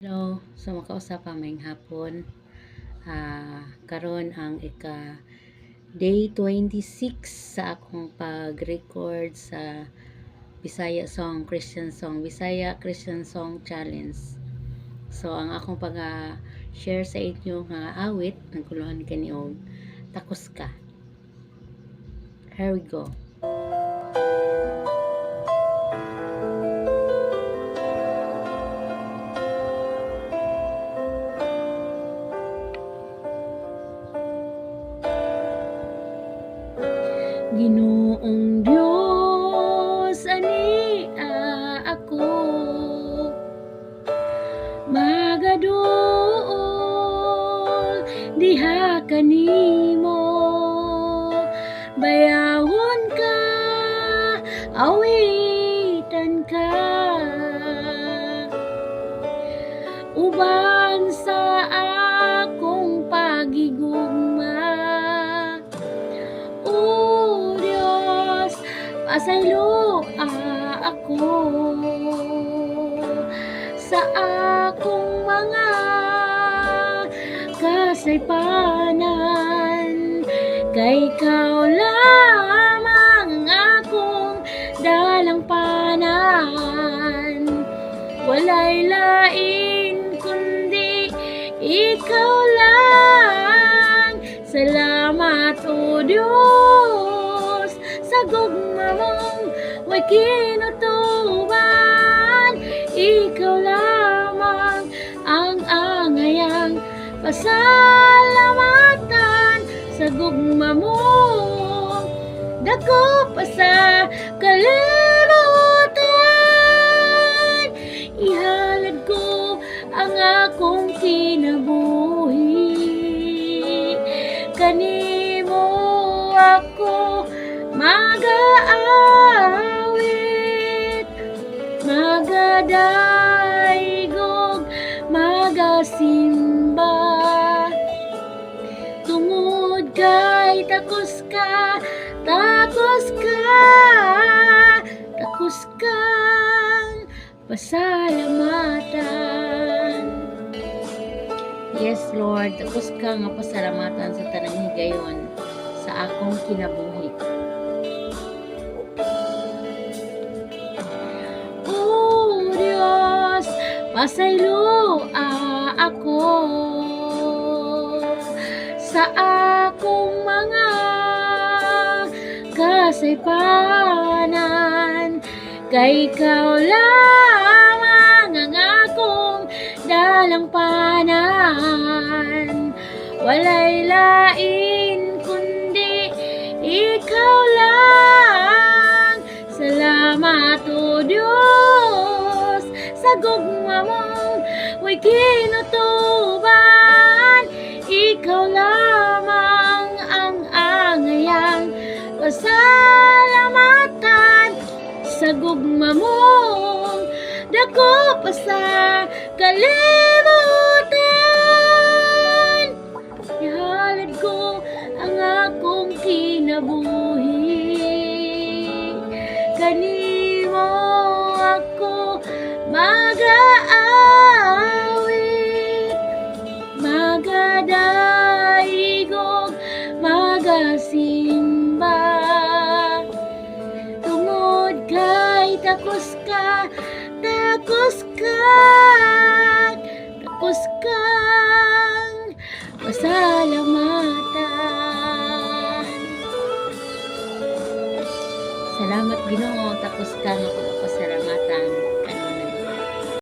Hello, sa makausap aming hapon. Karon ang day 26 sa akong pag-record sa Bisaya Christian Song Challenge. So ang akong pag-share sa inyo nga awit nagkuluhan kani og takos ka. Here we go. Ginoong Diyos ani ako magaduol diha kanimo bayawon ka awitan ka uban sa akong pagigugma. Pasaylo ako sa akong mga kasaypanan kay ikaw lamang akong dalampanan walay lain kundi ikaw lang. Salamat o Diyos sa gugma mong way kinutuban. Ikaw lamang ang angayang pasalamatan sa gugma mo. Dako pa sa kalibutan ihalad ko ang akong kinabuhi kanimo ako mag-aawit, magadaigog, magasimba tungod kay takos ka, takos ka, takos kang pasalamatan. Yes Lord, takos ka nga pasalamatan sa tanang higayon sa akong kinabuhi. Pasaylo ako sa akong mga kasaypanan kay ikaw lamang ang akong dalampanan walay lain kundi ikaw lang. Salamat o Diyos sa gugma mong way kinutuban. Ikaw lamang ang angayang pasalamatan sa gugma mong dako pa sa kalibutan. Ihalad ko ang akong kinabuhi kanimo ako mag-aawit, magadaigog, magasimba tungod kay takos ka, takos ka, takos kang pasalamatan. Salamat Ginoo, takos ka nga pagpasalamatan.